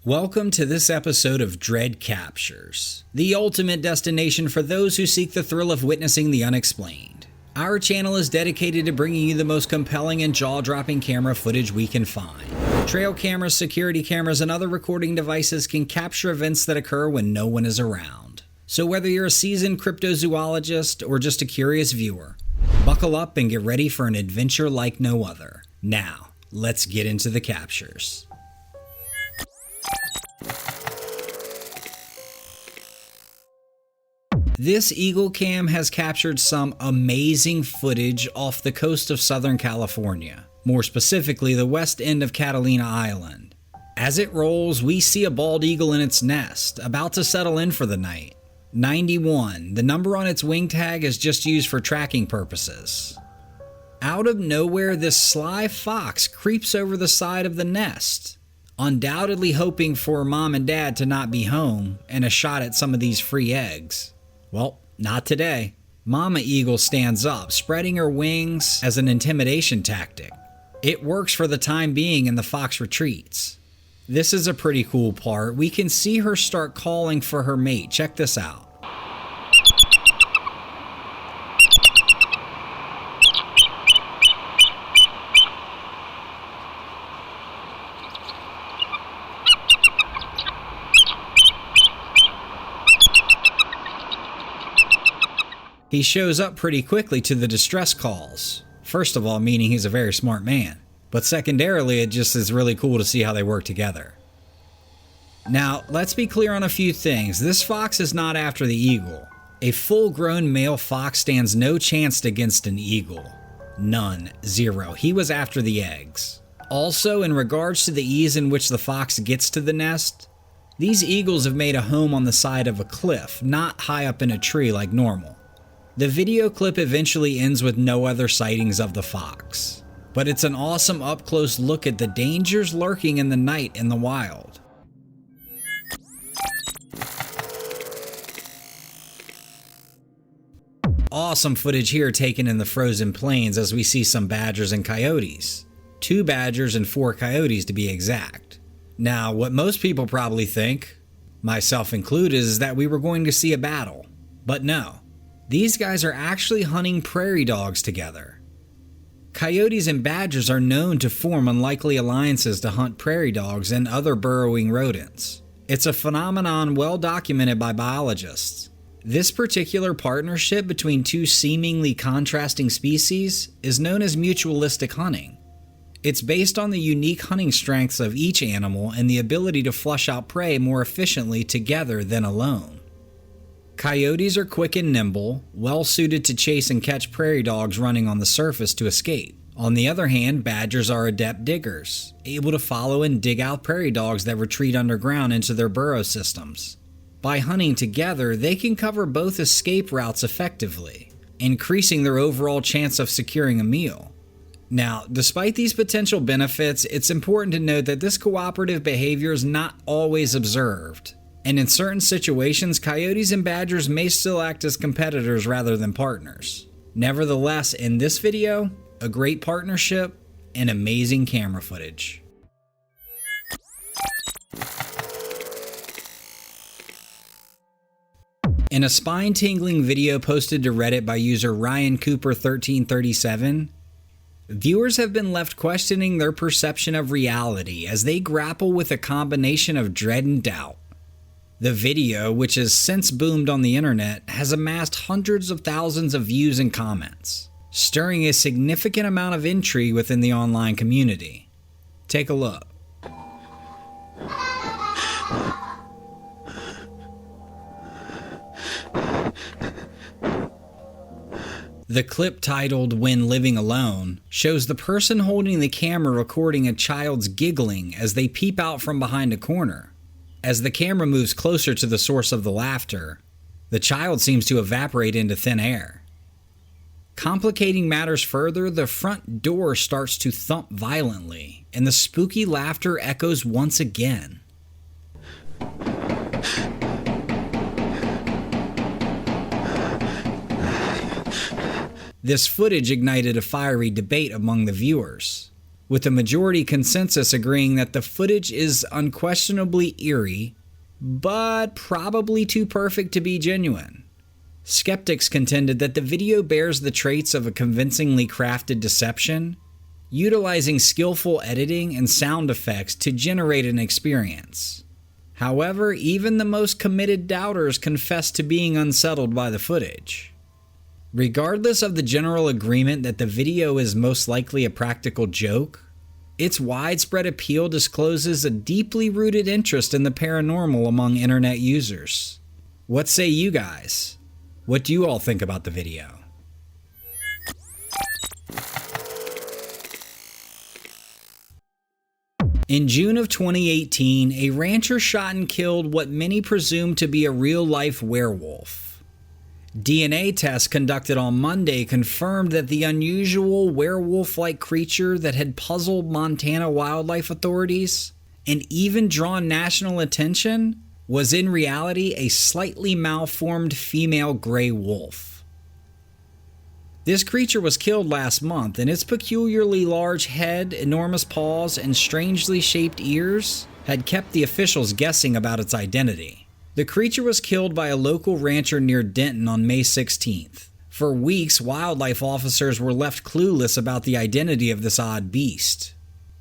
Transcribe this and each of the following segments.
Welcome to this episode of Dread Captures, the ultimate destination for those who seek the thrill of witnessing the unexplained. Our channel is dedicated to bringing you the most compelling and jaw-dropping camera footage we can find. Trail cameras, security cameras, and other recording devices can capture events that occur when no one is around. So whether you're a seasoned cryptozoologist or just a curious viewer, buckle up and get ready for an adventure like no other. Now, let's get into the captures. This Eagle Cam has captured some amazing footage off the coast of Southern California, more specifically the west end of Catalina Island. As it rolls, we see a bald eagle in its nest, about to settle in for the night. 91, the number on its wing tag is just used for tracking purposes. Out of nowhere, this sly fox creeps over the side of the nest, undoubtedly hoping for mom and dad to not be home and a shot at some of these free eggs. Well, not today. Mama Eagle stands up, spreading her wings as an intimidation tactic. It works for the time being and the fox retreats. This is a pretty cool part. We can see her start calling for her mate. Check this out. He shows up pretty quickly to the distress calls. First of all, meaning he's a very smart man. But secondarily, it just is really cool to see how they work together. Now, let's be clear on a few things. This fox is not after the eagle. A full-grown male fox stands no chance against an eagle. None. Zero. He was after the eggs. Also, in regards to the ease in which the fox gets to the nest, these eagles have made a home on the side of a cliff, not high up in a tree like normal. The video clip eventually ends with no other sightings of the fox, but it's an awesome up-close look at the dangers lurking in the night in the wild. Awesome footage here taken in the frozen plains as we see some badgers and coyotes. 2 badgers and 4 coyotes to be exact. Now, what most people probably think, myself included, is that we were going to see a battle, but no. These guys are actually hunting prairie dogs together. Coyotes and badgers are known to form unlikely alliances to hunt prairie dogs and other burrowing rodents. It's a phenomenon well documented by biologists. This particular partnership between 2 seemingly contrasting species is known as mutualistic hunting. It's based on the unique hunting strengths of each animal and the ability to flush out prey more efficiently together than alone. Coyotes are quick and nimble, well suited to chase and catch prairie dogs running on the surface to escape. On the other hand, badgers are adept diggers, able to follow and dig out prairie dogs that retreat underground into their burrow systems. By hunting together, they can cover both escape routes effectively, increasing their overall chance of securing a meal. Now, despite these potential benefits, it's important to note that this cooperative behavior is not always observed. And in certain situations, coyotes and badgers may still act as competitors rather than partners. Nevertheless, in this video, a great partnership and amazing camera footage. In a spine-tingling video posted to Reddit by user Ryan Cooper 1337, viewers have been left questioning their perception of reality as they grapple with a combination of dread and doubt. The video, which has since boomed on the internet, has amassed hundreds of thousands of views and comments, stirring a significant amount of intrigue within the online community. Take a look. The clip titled "When Living Alone" shows the person holding the camera recording a child's giggling as they peep out from behind a corner. As the camera moves closer to the source of the laughter, the child seems to evaporate into thin air. Complicating matters further, the front door starts to thump violently, and the spooky laughter echoes once again. This footage ignited a fiery debate among the viewers, with the majority consensus agreeing that the footage is unquestionably eerie, but probably too perfect to be genuine. Skeptics contended that the video bears the traits of a convincingly crafted deception, utilizing skillful editing and sound effects to generate an experience. However, even the most committed doubters confessed to being unsettled by the footage. Regardless of the general agreement that the video is most likely a practical joke, its widespread appeal discloses a deeply rooted interest in the paranormal among internet users. What say you guys? What do you all think about the video? In June of 2018, a rancher shot and killed what many presumed to be a real-life werewolf. DNA tests conducted on Monday confirmed that the unusual werewolf-like creature that had puzzled Montana wildlife authorities and even drawn national attention was in reality a slightly malformed female gray wolf. This creature was killed last month, and its peculiarly large head, enormous paws, and strangely shaped ears had kept the officials guessing about its identity. The creature was killed by a local rancher near Denton on May 16th. For weeks, wildlife officers were left clueless about the identity of this odd beast.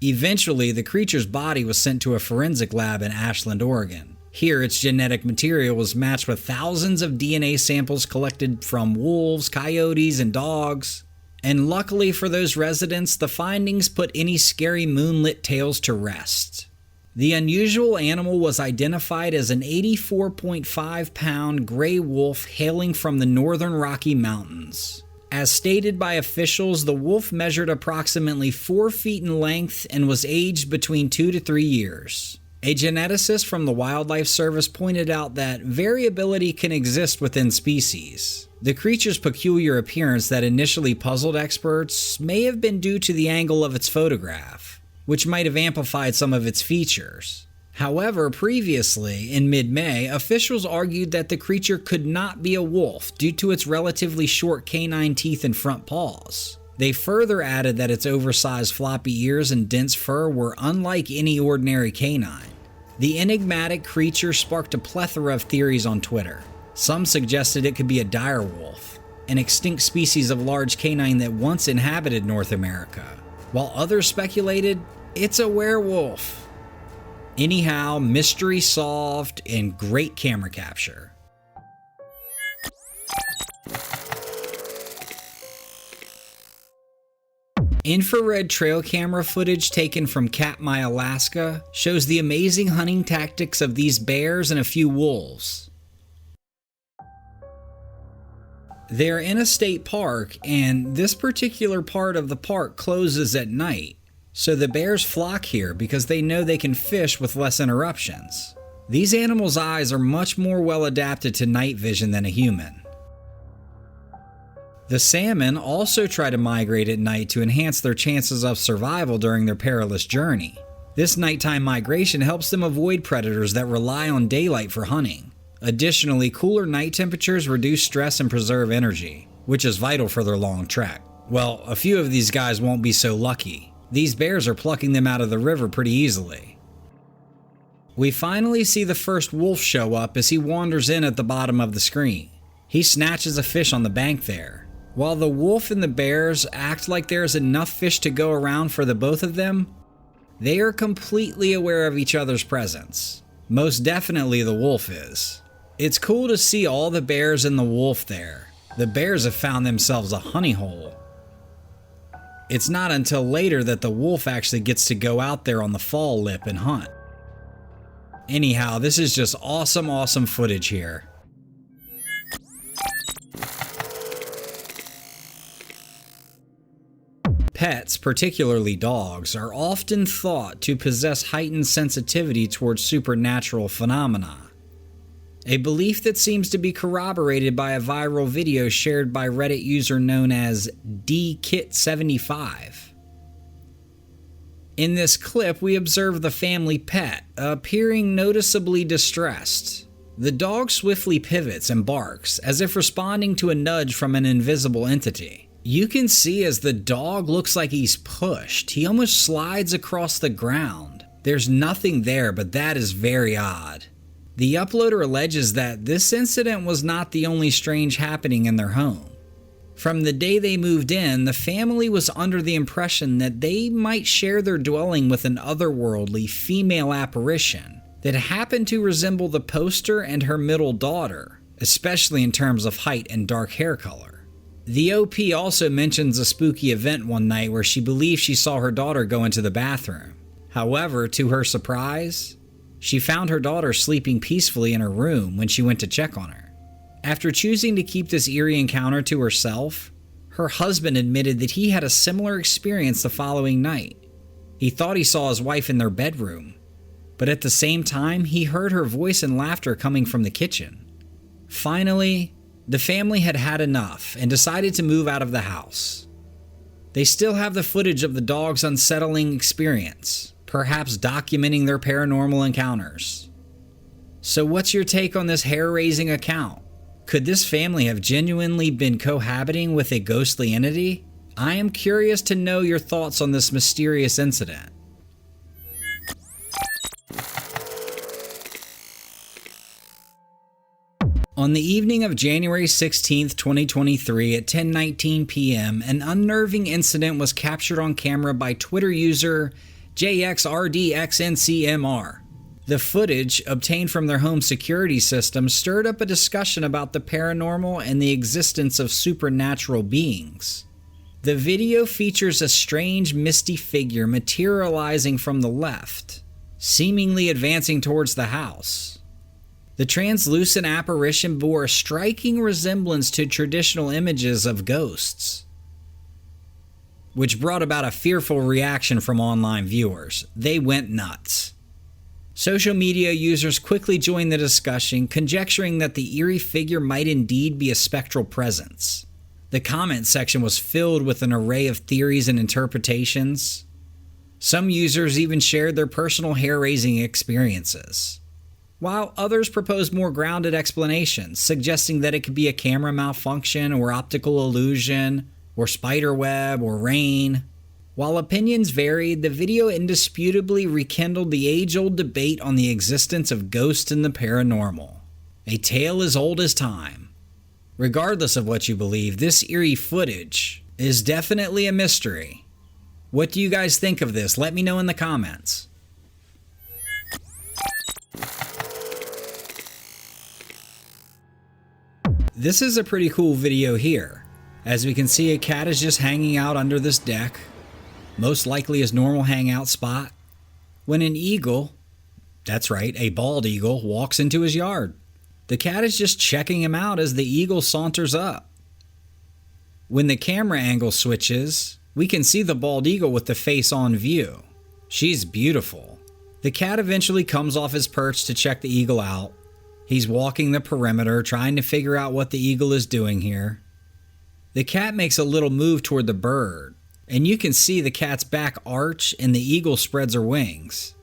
Eventually, the creature's body was sent to a forensic lab in Ashland, Oregon. Here, its genetic material was matched with thousands of DNA samples collected from wolves, coyotes, and dogs. And luckily for those residents, the findings put any scary moonlit tales to rest. The unusual animal was identified as an 84.5-pound gray wolf hailing from the northern Rocky Mountains. As stated by officials, the wolf measured approximately 4 feet in length and was aged between 2 to 3 years. A geneticist from the Wildlife Service pointed out that variability can exist within species. The creature's peculiar appearance that initially puzzled experts may have been due to the angle of its photograph, which might have amplified some of its features. However, previously, in mid-May, officials argued that the creature could not be a wolf due to its relatively short canine teeth and front paws. They further added that its oversized floppy ears and dense fur were unlike any ordinary canine. The enigmatic creature sparked a plethora of theories on Twitter. Some suggested it could be a dire wolf, an extinct species of large canine that once inhabited North America, while others speculated it's a werewolf. Anyhow, mystery solved and great camera capture. Infrared trail camera footage taken from Katmai, Alaska shows the amazing hunting tactics of these bears and a few wolves. They're in a state park, and this particular part of the park closes at night, so the bears flock here because they know they can fish with less interruptions. These animals' eyes are much more well adapted to night vision than a human. The salmon also try to migrate at night to enhance their chances of survival during their perilous journey. This nighttime migration helps them avoid predators that rely on daylight for hunting. Additionally, cooler night temperatures reduce stress and preserve energy, which is vital for their long trek. Well, a few of these guys won't be so lucky. These bears are plucking them out of the river pretty easily. We finally see the first wolf show up as he wanders in at the bottom of the screen. He snatches a fish on the bank there. While the wolf and the bears act like there's enough fish to go around for the both of them, they are completely aware of each other's presence. Most definitely the wolf is. It's cool to see all the bears and the wolf there. The bears have found themselves a honey hole. It's not until later that the wolf actually gets to go out there on the fall lip and hunt. Anyhow, this is just awesome footage here. Pets, particularly dogs, are often thought to possess heightened sensitivity towards supernatural phenomena. A belief that seems to be corroborated by a viral video shared by Reddit user known as DKit75. In this clip, we observe the family pet appearing noticeably distressed. The dog swiftly pivots and barks, as if responding to a nudge from an invisible entity. You can see as the dog looks like he's pushed. He almost slides across the ground. There's nothing there, but that is very odd. The uploader alleges that this incident was not the only strange happening in their home. From the day they moved in, the family was under the impression that they might share their dwelling with an otherworldly female apparition that happened to resemble the poster and her middle daughter, especially in terms of height and dark hair color. The OP also mentions a spooky event one night where she believed she saw her daughter go into the bathroom. However, to her surprise, she found her daughter sleeping peacefully in her room when she went to check on her. After choosing to keep this eerie encounter to herself, her husband admitted that he had a similar experience the following night. He thought he saw his wife in their bedroom, but at the same time, he heard her voice and laughter coming from the kitchen. Finally, the family had had enough and decided to move out of the house. They still have the footage of the dog's unsettling experience, perhaps documenting their paranormal encounters. So what's your take on this hair-raising account? Could this family have genuinely been cohabiting with a ghostly entity? I am curious to know your thoughts on this mysterious incident. On the evening of January 16, 2023 at 10:19 p.m., an unnerving incident was captured on camera by Twitter user JXRDXNCMR. The footage, obtained from their home security system, stirred up a discussion about the paranormal and the existence of supernatural beings. The video features a strange, misty figure materializing from the left, seemingly advancing towards the house. The translucent apparition bore a striking resemblance to traditional images of ghosts, which brought about a fearful reaction from online viewers. They went nuts. Social media users quickly joined the discussion, conjecturing that the eerie figure might indeed be a spectral presence. The comment section was filled with an array of theories and interpretations. Some users even shared their personal hair-raising experiences, while others proposed more grounded explanations, suggesting that it could be a camera malfunction or optical illusion or spider web or rain. While opinions varied, the video indisputably rekindled the age-old debate on the existence of ghosts and the paranormal. A tale as old as time. Regardless of what you believe, this eerie footage is definitely a mystery. What do you guys think of this? Let me know in the comments. This is a pretty cool video here. As we can see, a cat is just hanging out under this deck, most likely his normal hangout spot, when an eagle, that's right, a bald eagle, walks into his yard. The cat is just checking him out as the eagle saunters up. When the camera angle switches, we can see the bald eagle with the face on view. She's beautiful. The cat eventually comes off his perch to check the eagle out. He's walking the perimeter, trying to figure out what the eagle is doing here. The cat makes a little move toward the bird, and you can see the cat's back arch and the eagle spreads her wings.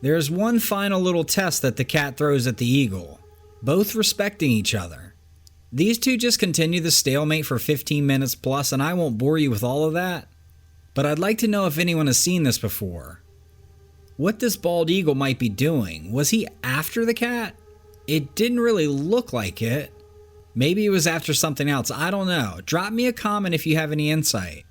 There's one final little test that the cat throws at the eagle, both respecting each other. These two just continue the stalemate for 15 minutes plus, and I won't bore you with all of that, but I'd like to know if anyone has seen this before. What this bald eagle might be doing. Was he after the cat? It didn't really look like it. Maybe it was after something else. I don't know. Drop me a comment if you have any insight.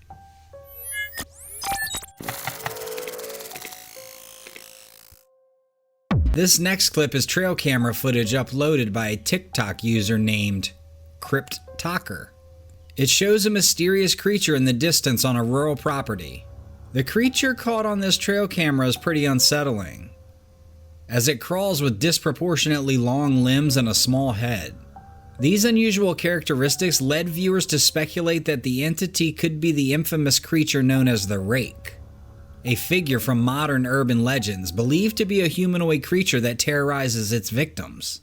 This next clip is trail camera footage uploaded by a TikTok user named CryptTalker. It shows a mysterious creature in the distance on a rural property. The creature caught on this trail camera is pretty unsettling, as it crawls with disproportionately long limbs and a small head. These unusual characteristics led viewers to speculate that the entity could be the infamous creature known as the RAKE, a figure from modern urban legends believed to be a humanoid creature that terrorizes its victims.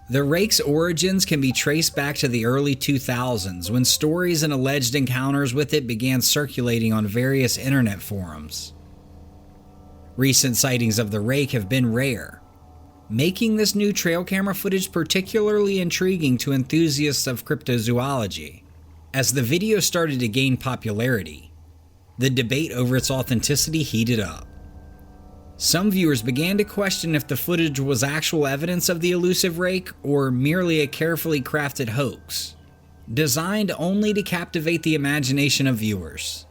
The RAKE's origins can be traced back to the early 2000s, when stories and alleged encounters with it began circulating on various internet forums. Recent sightings of the RAKE have been rare, making this new trail camera footage particularly intriguing to enthusiasts of cryptozoology. As the video started to gain popularity, the debate over its authenticity heated up. Some viewers began to question if the footage was actual evidence of the elusive rake or merely a carefully crafted hoax, designed only to captivate the imagination of viewers.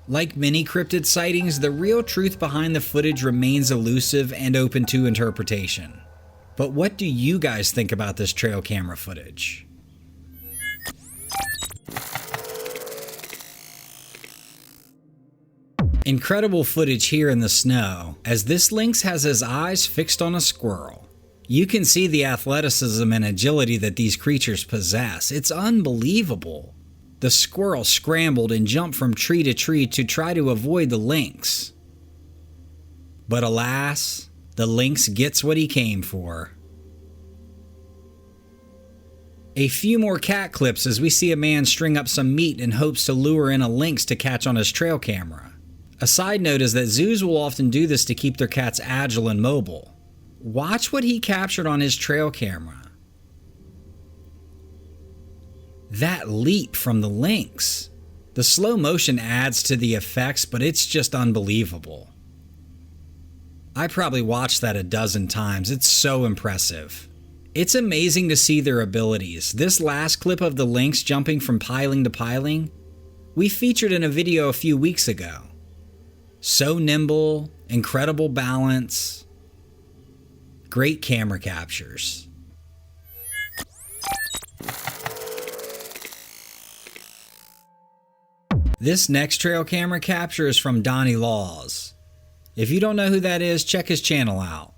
Like many cryptid sightings, the real truth behind the footage remains elusive and open to interpretation. But what do you guys think about this trail camera footage? Incredible footage here in the snow, as this lynx has his eyes fixed on a squirrel. You can see the athleticism and agility that these creatures possess. It's unbelievable. The squirrel scrambled and jumped from tree to tree to try to avoid the lynx. But alas, the lynx gets what he came for. A few more cat clips as we see a man string up some meat in hopes to lure in a lynx to catch on his trail camera. A side note is that zoos will often do this to keep their cats agile and mobile. Watch what he captured on his trail camera. That leap from the lynx. The slow motion adds to the effects, but it's just unbelievable. I probably watched that a dozen times. It's so impressive. It's amazing to see their abilities. This last clip of the lynx jumping from piling to piling, we featured in a video a few weeks ago. So nimble, incredible balance, great camera captures. This next trail camera capture is from Donnie Laws. If you don't know who that is, check his channel out.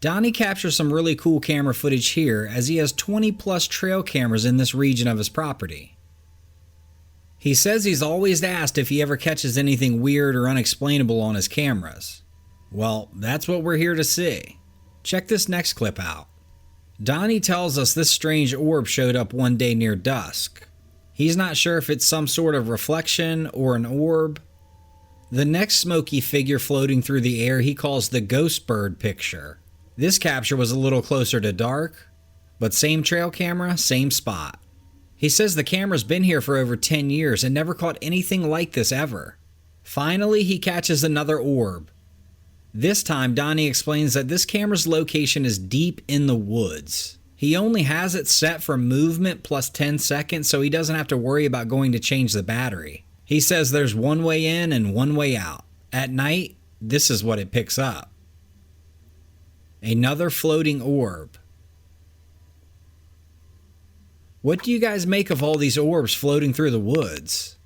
Donnie captures some really cool camera footage here as he has 20 plus trail cameras in this region of his property. He says he's always asked if he ever catches anything weird or unexplainable on his cameras. Well, that's what we're here to see. Check this next clip out. Donnie tells us this strange orb showed up one day near dusk. He's not sure if it's some sort of reflection or an orb. The next smoky figure floating through the air he calls the ghost bird picture. This capture was a little closer to dark, but same trail camera, same spot. He says the camera's been here for over 10 years and never caught anything like this ever. Finally, he catches another orb. This time, Donnie explains that this camera's location is deep in the woods. He only has it set for movement plus 10 seconds, so he doesn't have to worry about going to change the battery. He says there's one way in and one way out. At night, this is what it picks up. Another floating orb. What do you guys make of all these orbs floating through the woods?